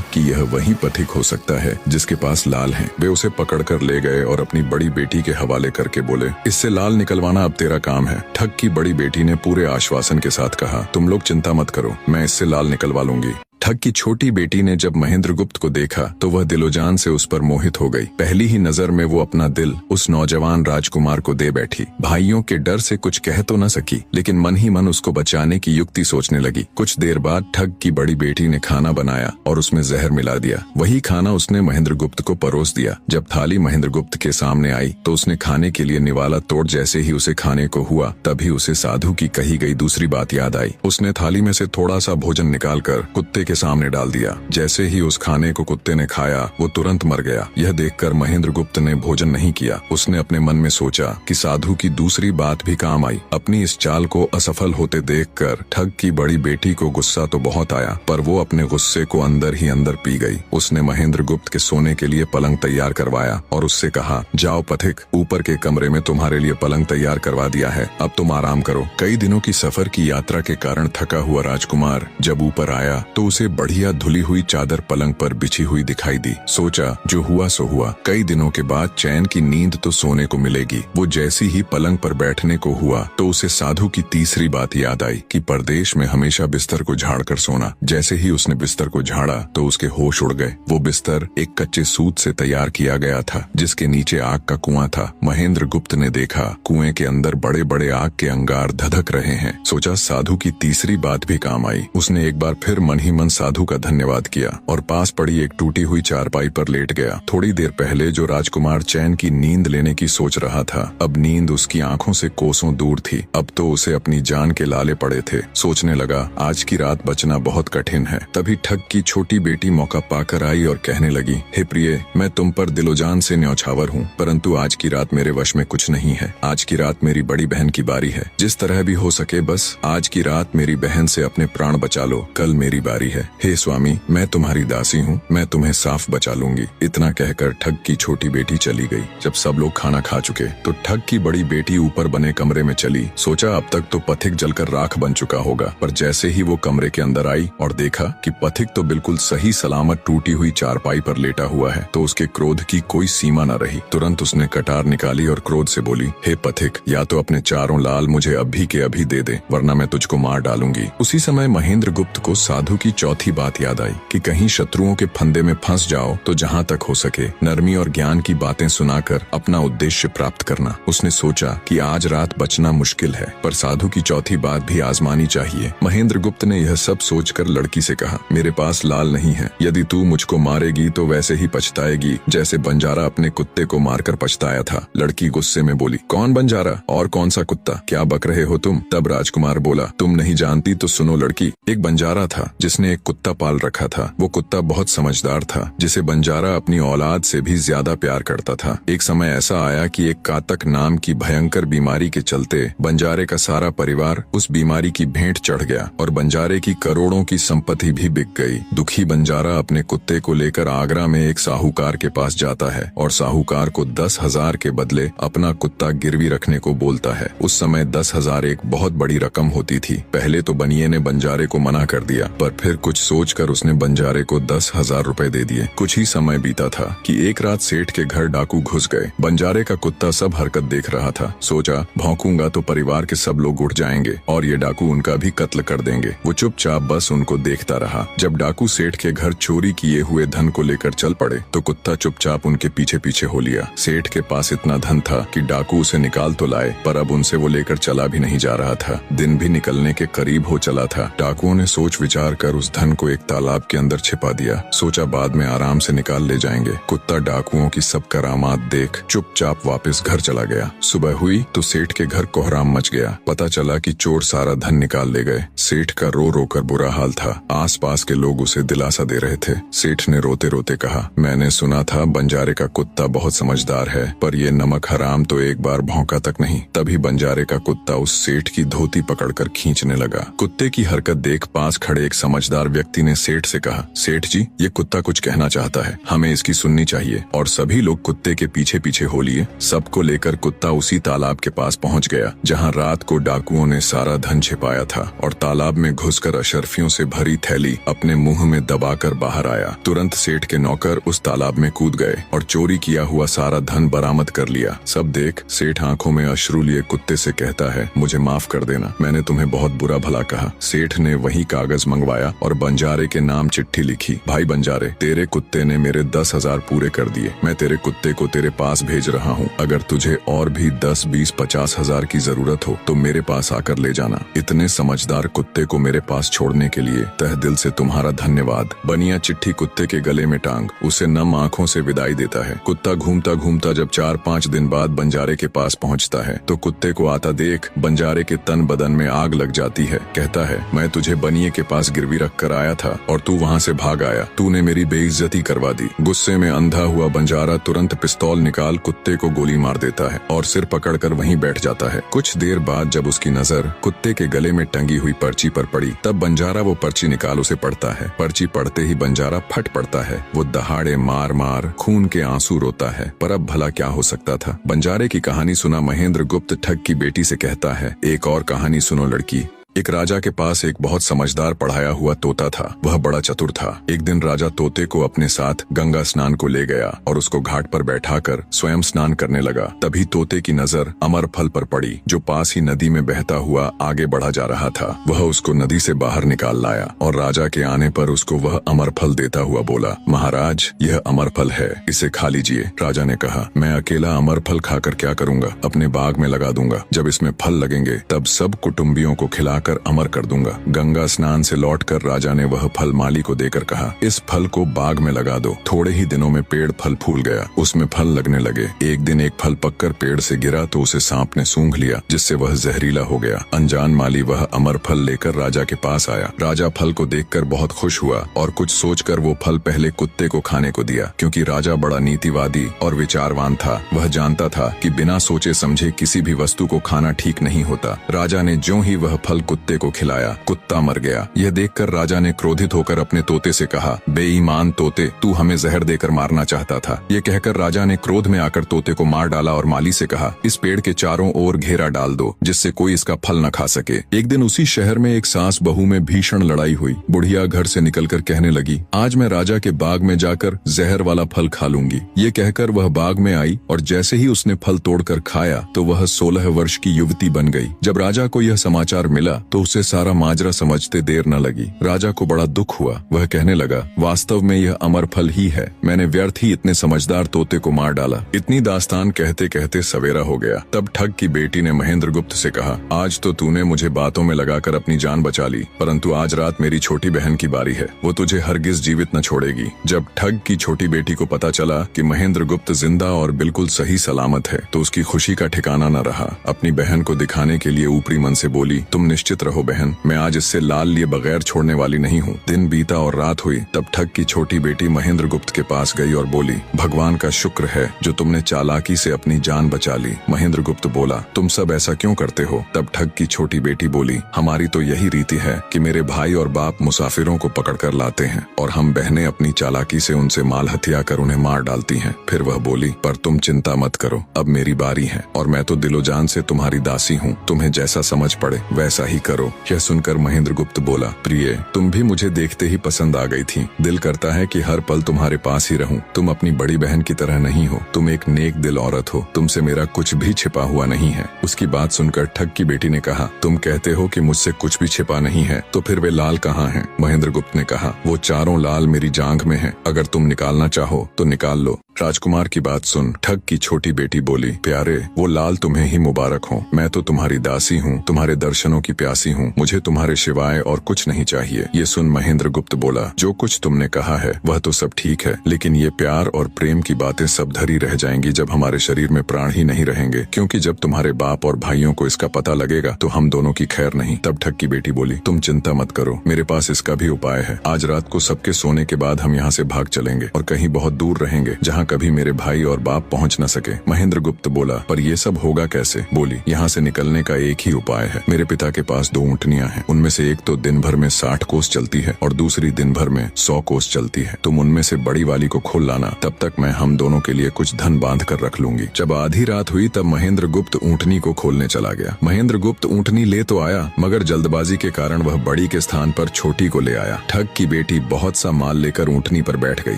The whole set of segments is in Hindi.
कि यह वही पथिक हो सकता है जिसके पास लाल है। वे उसे पकड़कर ले गए और अपनी बड़ी बेटी के हवाले करके बोले, इससे लाल निकलवाना अब तेरा काम है। ठग की बड़ी बेटी ने पूरे आश्वासन के साथ कहा, तुम लोग चिंता मत करो, मैं इससे लाल निकलवा लूंगी। ठग की छोटी बेटी ने जब महेंद्रगुप्त को देखा तो वह दिलोजान से उस पर मोहित हो गई। पहली ही नजर में वो अपना दिल उस नौजवान राजकुमार को दे बैठी। भाइयों के डर से कुछ कह तो न सकी, लेकिन मन ही मन उसको बचाने की युक्ति सोचने लगी। कुछ देर बाद ठग की बड़ी बेटी ने खाना बनाया और उसमें जहर मिला दिया। वही खाना उसने महेंद्रगुप्त को परोस दिया। जब थाली महेंद्रगुप्त के सामने आई तो उसने खाने के लिए निवाला तोड़ जैसे ही उसे खाने को हुआ, तभी उसे साधु की कही गई दूसरी बात याद आई। उसने थाली में से थोड़ा सा भोजन निकालकर कुत्ते के सामने डाल दिया। जैसे ही उस खाने को कुत्ते ने खाया वो तुरंत मर गया। यह देखकर महेंद्रगुप्त ने भोजन नहीं किया। उसने अपने मन में सोचा कि साधु की दूसरी बात भी काम आई। अपनी इस चाल को असफल होते देखकर ठग की बड़ी बेटी को गुस्सा तो बहुत आया, पर वो अपने गुस्से को अंदर ही अंदर पी गई। उसने महेंद्रगुप्त के सोने के लिए पलंग तैयार करवाया और उससे कहा, जाओ पथिक, ऊपर के कमरे में तुम्हारे लिए पलंग तैयार करवा दिया है, अब तुम आराम करो। कई दिनों की सफर की यात्रा के कारण थका हुआ राजकुमार जब ऊपर आया तो उसे बढ़िया धुली हुई चादर पलंग पर बिछी हुई दिखाई दी। सोचा, जो हुआ सो हुआ, कई दिनों के बाद चैन की नींद तो सोने को मिलेगी। वो जैसी ही पलंग पर बैठने को हुआ तो उसे साधु की तीसरी बात याद आई कि परदेश में हमेशा बिस्तर को झाड़ कर सोना। जैसे ही उसने बिस्तर को झाड़ा तो उसके होश उड़ गए। वो बिस्तर एक कच्चे सूत से तैयार किया गया था जिसके नीचे आग का कुआं था। महेंद्रगुप्त ने देखा कुएं के अंदर बड़े बड़े आग के अंगार धधक रहे हैं। सोचा, साधु की तीसरी बात भी काम आई। उसने एक बार फिर मन ही मन साधु का धन्यवाद किया और पास पड़ी एक टूटी हुई चारपाई पर लेट गया। थोड़ी देर पहले जो राजकुमार चैन की नींद लेने की सोच रहा था, अब नींद उसकी आंखों से कोसों दूर थी। अब तो उसे अपनी जान के लाले पड़े थे। सोचने लगा, आज की रात बचना बहुत कठिन है। तभी ठग की छोटी बेटी मौका पाकर आई और कहने लगी, हे प्रिय, मैं तुम पर दिलोजान से न्यौछावर हूँ, परंतु आज की रात मेरे वश में कुछ नहीं है। आज की रात मेरी बड़ी बहन की बारी है। जिस तरह भी हो सके बस आज की रात मेरी बहन से अपने प्राण बचा लो, कल मेरी बारी है। हे स्वामी, मैं तुम्हारी दासी हूँ, मैं तुम्हें साफ बचा लूंगी। इतना कहकर ठग की छोटी बेटी चली गई। जब सब लोग खाना खा चुके तो ठग की बड़ी बेटी ऊपर बने कमरे में चली। सोचा अब तक तो पथिक जलकर राख बन चुका होगा, पर जैसे ही वो कमरे के अंदर आई और देखा कि पथिक तो बिल्कुल सही सलामत टूटी हुई चारपाई पर लेटा हुआ है तो उसके क्रोध की कोई सीमा न रही। तुरंत उसने कटार निकाली और क्रोध से बोली, हे पथिक, या तो अपने चारों लाल मुझे अभी के अभी दे दे, वरना मैं तुझको मार डालूंगी। उसी समय महेंद्रगुप्त को साधु की चौथी बात याद आई कि कहीं शत्रुओं के फंदे में फंस जाओ तो जहाँ तक हो सके नरमी और ज्ञान की बातें सुनाकर अपना उद्देश्य प्राप्त करना। उसने सोचा कि आज रात बचना मुश्किल है, पर साधु की चौथी बात भी आजमानी चाहिए। महेंद्रगुप्त ने यह सब सोचकर लड़की से कहा, मेरे पास लाल नहीं है, यदि तू मुझको मारेगी तो वैसे ही पछताएगी जैसे बंजारा अपने कुत्ते को मारकर पछताया था। लड़की गुस्से में बोली, कौन बंजारा और कौन सा कुत्ता, क्या बक रहे हो तुम? तब राजकुमार बोला, तुम नहीं जानती तो सुनो लड़की, एक बंजारा था जिसने एक कुत्ता पाल रखा था। वो कुत्ता बहुत समझदार था जिसे बंजारा अपनी औलाद से भी ज्यादा प्यार करता था। एक समय ऐसा आया कि एक कातक नाम की भयंकर बीमारी के चलते बंजारे का सारा परिवार उस बीमारी की भेंट चढ़ गया और बंजारे की करोड़ों की संपत्ति भी बिक गई। दुखी बंजारा अपने कुत्ते को लेकर आगरा में एक साहूकार के पास जाता है और साहूकार को 10,000 के बदले अपना कुत्ता गिरवी रखने को बोलता है। उस समय 10,000 एक बहुत बड़ी रकम होती थी। पहले तो बनिए ने बंजारे को मना कर दिया, पर फिर कुछ सोचकर उसने बंजारे को 10,000 रुपए दे दिए। कुछ ही समय बीता था कि एक रात सेठ के घर डाकू घुस गए। बंजारे का कुत्ता सब हरकत देख रहा था। सोचा, भौंकूंगा तो परिवार के सब लोग उठ जाएंगे और ये डाकू उनका भी कत्ल कर देंगे। वो चुपचाप बस उनको देखता रहा। जब डाकू सेठ के घर चोरी किए हुए धन को लेकर चल पड़े तो कुत्ता चुपचाप उनके पीछे पीछे हो लिया। सेठ के पास इतना धन था कि डाकू उसे निकाल तो लाए, पर अब उनसे वो लेकर चला भी नहीं जा रहा था। दिन भी निकलने के करीब हो चला था। डाकुओं ने सोच विचार कर उस धन को एक तालाब के अंदर छिपा दिया। सोचा बाद में आराम से निकाल ले जाएंगे। कुत्ता डाकुओं की सब करामात देख चुपचाप वापस घर चला गया। सुबह हुई तो सेठ के घर कोहराम मच गया। पता चला कि चोर सारा धन निकाल ले गए। सेठ का रो रो कर बुरा हाल था। आसपास के लोग उसे दिलासा दे रहे थे। सेठ ने रोते रोते कहा, मैंने सुना था बंजारे का कुत्ता बहुत समझदार है, पर ये नमक हराम तो एक बार भौंका तक नहीं। तभी बंजारे का कुत्ता उस सेठ की धोती पकड़कर खींचने लगा। कुत्ते की हरकत देख पास खड़े एक समझदार समझदार व्यक्ति ने सेठ से कहा, सेठ जी, ये कुत्ता कुछ कहना चाहता है, हमें इसकी सुननी चाहिए। और सभी लोग कुत्ते के पीछे पीछे हो लिए। सबको लेकर कुत्ता उसी तालाब के पास पहुंच गया जहां रात को डाकुओं ने सारा धन छिपाया था, और तालाब में घुसकर अशर्फियों से भरी थैली अपने मुंह में दबाकर बाहर आया। तुरंत सेठ के नौकर उस तालाब में कूद गए और चोरी किया हुआ सारा धन बरामद कर लिया। सब देख सेठ आंखों में अश्रु लिए कुत्ते से कहता है, मुझे माफ कर देना, मैंने तुम्हें बहुत बुरा भला कहा। सेठ ने वही कागज मंगवाया और बंजारे के नाम चिट्ठी लिखी, भाई बंजारे, तेरे कुत्ते ने मेरे 10,000 पूरे कर दिए। मैं तेरे कुत्ते को तेरे पास भेज रहा हूँ। अगर तुझे और भी 10, 20, 50 हजार की जरूरत हो तो मेरे पास आकर ले जाना। इतने समझदार कुत्ते को मेरे पास छोड़ने के लिए तहे दिल से तुम्हारा धन्यवाद। बनिया चिट्ठी कुत्ते के गले में टांग उसे नम आंखों से विदाई देता है। कुत्ता घूमता घूमता जब 4-5 दिन बाद बंजारे के पास पहुंचता है तो कुत्ते को आता देख बंजारे के तन बदन में आग लग जाती है। कहता है, मैं तुझे बनिए के पास गिरवी रख कर आया था और तू वहाँ से भाग आया। तूने मेरी बेइज्जती करवा दी। गुस्से में अंधा हुआ बंजारा तुरंत पिस्तौल निकाल कुत्ते को गोली मार देता है और सिर पकड़कर वहीं बैठ जाता है। कुछ देर बाद जब उसकी नजर कुत्ते के गले में टंगी हुई पर्ची पर पड़ी तब बंजारा वो पर्ची निकाल उसे पढ़ता है। पर्ची पढ़ते ही बंजारा फट पड़ता है। वो दहाड़े मार मार खून के आंसू रोता है। पर अब भला क्या हो सकता था। बंजारे की कहानी सुना महेंद्र गुप्त ठग की बेटी से कहता है, एक और कहानी सुनो लड़की। एक राजा के पास एक बहुत समझदार पढ़ाया हुआ तोता था। वह बड़ा चतुर था। एक दिन राजा तोते को अपने साथ गंगा स्नान को ले गया और उसको घाट पर बैठाकर स्वयं स्नान करने लगा। तभी तोते की नजर अमर फल पर पड़ी जो पास ही नदी में बहता हुआ आगे बढ़ा जा रहा था। वह उसको नदी से बाहर निकाल लाया और राजा के आने पर उसको वह अमर फल देता हुआ बोला, महाराज, यह अमर फल है, इसे खा लीजिए। राजा ने कहा, मैं अकेला अमर फल खाकर क्या करूंगा, अपने बाग में लगा दूंगा। जब इसमें फल लगेंगे तब सब कुटुंबियों को खिलाकर अमर कर दूंगा। गंगा स्नान से लौटकर राजा ने वह फल माली को देकर कहा, इस फल को बाग में लगा दो। थोड़े ही दिनों में पेड़ फल फूल गया, उसमें फल लगने लगे। एक दिन एक फल पककर पेड़ से गिरा तो उसे सांप ने सूंघ लिया, जिससे वह जहरीला हो गया। अनजान माली वह अमर फल लेकर राजा के पास आया। राजा फल को देखकर बहुत खुश हुआ और कुछ सोचकर वो फल पहले कुत्ते को खाने को दिया। क्योंकि राजा बड़ा नीतिवादी और विचारवान था, वह जानता था कि बिना सोचे समझे किसी भी वस्तु को खाना ठीक नहीं होता। राजा ने ज्यों ही वह फल कुत्ते को खिलाया, कुत्ता मर गया। यह देखकर राजा ने क्रोधित होकर अपने तोते से कहा, बेईमान तोते, तू हमें जहर देकर मारना चाहता था। ये कहकर राजा ने क्रोध में आकर तोते को मार डाला और माली से कहा, इस पेड़ के चारों ओर घेरा डाल दो जिससे कोई इसका फल न खा सके। एक दिन उसी शहर में एक सास बहू में भीषण लड़ाई हुई। बुढ़िया घर से निकलकर कहने लगी, आज मैं राजा के बाग में जाकर जहर वाला फल खा लूंगी। ये कहकर वह बाग में आई और जैसे ही उसने फल तोड़कर खाया तो वह 16 वर्ष की युवती बन गई। जब राजा को यह समाचार मिला तो उसे सारा माजरा समझते देर न लगी। राजा को बड़ा दुख हुआ। वह कहने लगा, वास्तव में यह अमर फल ही है, मैंने व्यर्थ ही इतने समझदार तोते को मार डाला। इतनी दास्तान कहते कहते सवेरा हो गया। तब ठग की बेटी ने महेंद्र गुप्त से कहा, आज तो तूने मुझे बातों में लगाकर अपनी जान बचा ली, परंतु आज रात मेरी छोटी बहन की बारी है, वो तुझे हरगिज जीवित न छोड़ेगी। जब ठग की छोटी बेटी को पता चला कि महेंद्र गुप्त जिंदा और बिल्कुल सही सलामत है तो उसकी खुशी का ठिकाना न रहा। अपनी बहन को दिखाने के लिए ऊपरी मन से बोली, तुम निश्चित रहो बहन, मैं आज इससे लाल लिए बगैर छोड़ने वाली नहीं हूँ। दिन बीता और रात हुई। तब ठग की छोटी बेटी महेंद्र गुप्त के पास गई और बोली, भगवान का शुक्र है जो तुमने चालाकी से अपनी जान बचा ली। महेंद्र गुप्त बोला, तुम सब ऐसा क्यों करते हो? तब ठग की छोटी बेटी बोली, हमारी तो यही रीति है कि मेरे भाई और बाप मुसाफिरों को पकड़कर लाते हैं और हम बहनें अपनी चालाकी से उनसे माल हथिया कर उन्हें मार डालती हैं। फिर वह बोली, पर तुम चिंता मत करो, अब मेरी बारी है और मैं तो दिलो जान से तुम्हारी दासी हूँ, तुम्हें जैसा समझ पड़े वैसा ही करो। यह सुनकर महेंद्र गुप्त बोला, प्रिय, तुम भी मुझे देखते ही पसंद आ गई थी। दिल करता है कि हर पल तुम्हारे पास ही रहूं। तुम अपनी बड़ी बहन की तरह नहीं हो, तुम एक नेक दिल औरत हो, तुमसे मेरा कुछ भी छिपा हुआ नहीं है। उसकी बात सुनकर ठग की बेटी ने कहा, तुम कहते हो कि मुझसे कुछ भी छिपा नहीं है, तो फिर वे लाल कहाँ हैं? महेंद्र गुप्त ने कहा, वो चारों लाल मेरी जांघ में हैं, अगर तुम निकालना चाहो तो निकाल लो। राजकुमार की बात सुन ठग की छोटी बेटी बोली, प्यारे, वो लाल तुम्हें ही मुबारक हो। मैं तो तुम्हारी दासी हूँ, तुम्हारे दर्शनों की प्यासी हूँ, मुझे तुम्हारे सिवाय और कुछ नहीं चाहिए। ये सुन महेंद्र गुप्त बोला, जो कुछ तुमने कहा है वह तो सब ठीक है, लेकिन ये प्यार और प्रेम की बातें सब धरी रह जाएंगी जब हमारे शरीर में प्राण ही नहीं रहेंगे, क्योंकि जब तुम्हारे बाप और भाइयों को इसका पता लगेगा तो हम दोनों की खैर नहीं। तब ठग की बेटी बोली, तुम चिंता मत करो, मेरे पास इसका भी उपाय है। आज रात को सबके सोने के बाद हम यहाँ से भाग चलेंगे और कहीं बहुत दूर रहेंगे जहाँ कभी मेरे भाई और बाप पहुंच न सके। महेंद्र गुप्त बोला, पर ये सब होगा कैसे? बोली, यहाँ से निकलने का एक ही उपाय है। मेरे पिता के पास 2 ऊँटनियां हैं, उनमें से एक तो दिन भर में 60 कोस चलती है और दूसरी दिन भर में 100 कोस चलती है। तुम उनमें से बड़ी वाली को खोल लाना, तब तक मैं हम दोनों के लिए कुछ धन बांध कर रख लूंगी। जब आधी रात हुई तब महेंद्र गुप्त ऊँटनी को खोलने चला गया। महेंद्र गुप्त ऊँटनी ले तो आया, मगर जल्दबाजी के कारण वह बड़ी के स्थान पर छोटी को ले आया। ठग की बेटी बहुत सा माल लेकर ऊँटनी पर बैठ गई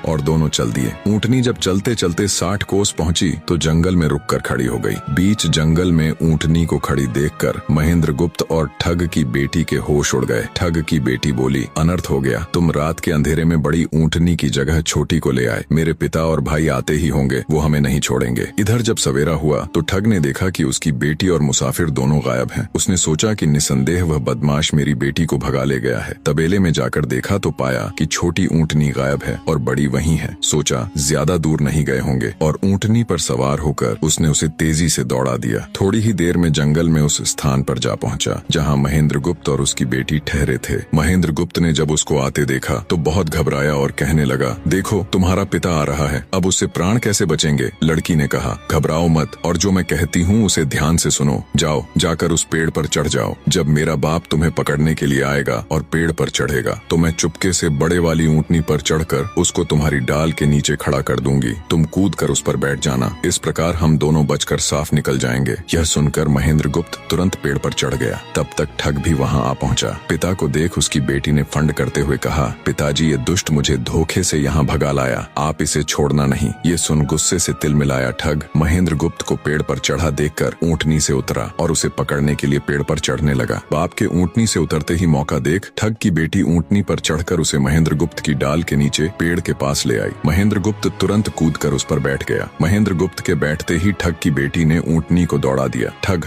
और दोनों चल दिए। ऊँटनी जब चलते चलते 60 कोस पहुंची तो जंगल में रुककर खड़ी हो गई। बीच जंगल में ऊँटनी को खड़ी देखकर महेंद्र गुप्त और ठग की बेटी के होश उड़ गए। ठग की बेटी बोली, अनर्थ हो गया, तुम रात के अंधेरे में बड़ी ऊँटनी की जगह छोटी को ले आए। मेरे पिता और भाई आते ही होंगे, वो हमें नहीं छोड़ेंगे। इधर जब सवेरा हुआ तो ठग ने देखा कि उसकी बेटी और मुसाफिर दोनों गायब हैं। उसने सोचा कि निसंदेह वह बदमाश मेरी बेटी को भगा ले गया है। तबेले में जाकर देखा तो पाया कि छोटी ऊँटनी गायब है और बड़ी वहीं है। सोचा ज्यादा दूर नहीं गए होंगे और ऊँटनी पर सवार होकर उसने उसे तेजी से दौड़ा दिया। थोड़ी ही देर में जंगल में उस स्थान पर जा पहुंचा जहां महेंद्र गुप्त और उसकी बेटी ठहरे थे। महेंद्र गुप्त ने जब उसको आते देखा तो बहुत घबराया और कहने लगा, देखो तुम्हारा पिता आ रहा है, अब उससे प्राण कैसे बचेंगे? लड़की ने कहा, घबराओ मत और जो मैं कहती हूँ उसे ध्यान से सुनो। जाओ, जाकर उस पेड़ पर चढ़ जाओ। जब मेरा बाप तुम्हें पकड़ने के लिए आएगा और पेड़ पर चढ़ेगा तो मैं चुपके से बड़े वाली ऊँटनी पर चढ़कर उसको तुम्हारी डाल के नीचे खड़ा कर दूंगी। तुम कूद कर उस पर बैठ जाना। इस प्रकार हम दोनों बचकर साफ निकल जाएंगे। यह सुनकर महेंद्र गुप्त तुरंत पेड़ पर चढ़ गया। तब तक ठग भी वहां आ पहुंचा। पिता को देख उसकी बेटी ने फंड करते हुए कहा, पिताजी ये दुष्ट मुझे धोखे से यहाँ भगा लाया, आप इसे छोड़ना नहीं। ये सुन गुस्से से तिल मिलाया ठग महेंद्र गुप्त को पेड़ पर चढ़ा देखकर ऊँटनी से उतरा और उसे पकड़ने के लिए पेड़ पर चढ़ने लगा। बाप के ऊँटनी से उतरते ही मौका देख ठग की बेटी ऊँटनी पर चढ़कर उसे महेंद्र गुप्त की डाल के नीचे पेड़ के पास ले आई। महेंद्र गुप्त तुरंत कूद कर उस पर बैठ गया। महेंद्र गुप्त के बैठते ही ठग की बेटी ने ऊँटनी को दौड़ा दिया। ठग